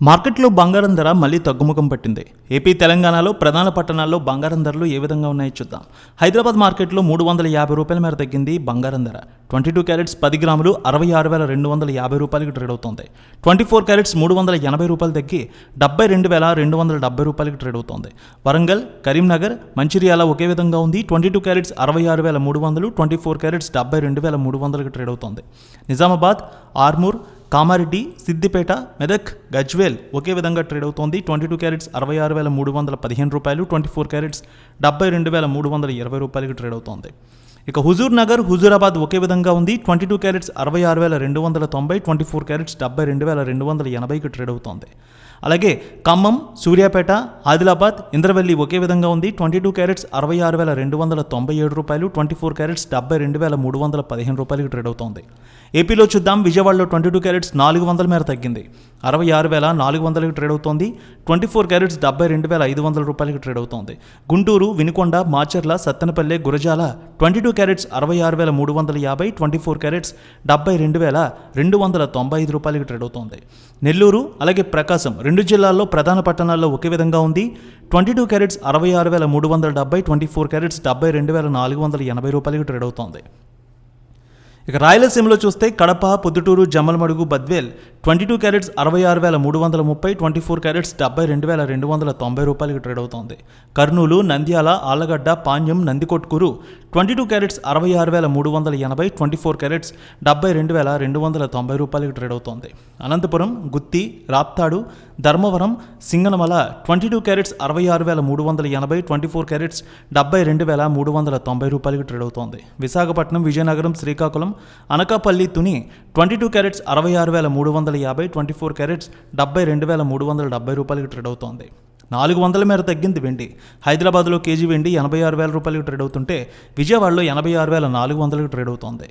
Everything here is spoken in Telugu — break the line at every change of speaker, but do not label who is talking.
మార్కెట్లో బంగారం ధర మళ్ళీ తగ్గుముఖం పట్టింది. ఏపీ, తెలంగాణలో ప్రధాన పట్టణాల్లో బంగారం ధరలు ఏ విధంగా ఉన్నాయో చూద్దాం. హైదరాబాద్ మార్కెట్లో 350 రూపాయల మేర తగ్గింది బంగారం ధర. 22 క్యారెట్స్ 10 గ్రాములు 66,250 రూపాయలకి ట్రేడ్ అవుతోంది. 24 క్యారెట్స్ 380 రూపాయలు తగ్గి 72,270 రూపాయలకి ట్రేడ్ అవుతోంది. వరంగల్, కరీంనగర్, మంచిర్యాల ఒకే విధంగా ఉంది. 22 క్యారెట్స్ 66,300, 24 క్యారెట్స్ 72,300కి ట్రేడ్ అవుతోంది. నిజామాబాద్, ఆర్మూర్, కామారెడ్డి, సిద్దిపేట, మెదక్, గజ్వేల్ ఒకే విధంగా ట్రేడ్ అవుతోంది. 22 క్యారెట్స్ 66,315 రూపాయలు, 24 క్యారెట్స్ 72,320 రూపాయలకి ట్రేడ్ అవుతోంది. ఇక హుజూర్ నగర్, హుజూరాబాద్ ఒకే విధంగా ఉంది. 22 క్యారెట్స్ 66,290, 24 క్యారెట్స్ 72,280కి ట్రేడ్ అవుతోంది. అలాగే ఖమ్మం, సూర్యాపేట, ఆదిలాబాద్, ఇంద్రవెల్లి ఒకే విధంగా ఉంది. 22 క్యారెట్స్ 66,297 రూపాయలు, 24 క్యారెట్స్ 72,315 రూపాయలకి ట్రేడ్ అవుతోంది. ఏపీలో చూద్దాం. విజయవాడలో 22 క్యారెట్స్ 400 మేర తగ్గింది, 66,400కి ట్రేడ్ అవుతోంది. 24 క్యారెట్స్ 72,500 రూపాయలకి ట్రేడ్ అవుతోంది. గుంటూరు, వినుకొండ, మాచర్ల, సత్తెనపల్లె, గురజాల 22 క్యారెట్స్ 66,350, 24 క్యారెట్స్ 72,295 రూపాయలకి ట్రేడ్ అవుతోంది. నెల్లూరు, అలాగే ప్రకాశం రెండు జిల్లాల్లో ప్రధాన పట్టణాల్లో ఒకే విధంగా ఉంది. 22 క్యారెట్స్ 66,370, 24 క్యారెట్స్ 72,480 రూపాయలకి ట్రేడ్ అవుతోంది. ఇక రాయలసీమలో చూస్తే కడప, పొద్దుటూరు, జమ్మలమడుగు, బద్వేల్ 22 క్యారెట్స్ 66,330, 24 క్యారెట్స్ 72,290 రూపాయలకి ట్రేడ్ అవుతోంది. కర్నూలు, నంద్యాల, ఆళ్లగడ్డ, పాణ్యం, నందికొట్కూరు 22 క్యారెట్స్ 66,380, 24 క్యారెట్స్ 72,290 రూపాయలకి ట్రేడ్ అవుతోంది. అనంతపురం, గుత్తి, రాప్తాడు, ధర్మవరం, సింగనమల 22 క్యారెట్స్ 66,380, 24 క్యారెట్స్ 72,390 రూపాయలకి ట్రేడ్ అవుతోంది. విశాఖపట్నం, విజయనగరం, శ్రీకాకుళం, అనకాపల్లి, తుని 22 క్యారెట్స్ 66,350, 24 క్యారెట్స్ 72,370 రూపాయలకి ట్రేడ్ అవుతోంది. 400 మేర తగ్గింది వెండి. హైదరాబాద్లో కేజీ వెండి 86,000 రూపాయలకి ట్రేడ్ అవుతుంటే విజయవాడలో 86,400కి ట్రేడ్ అవుతోంది.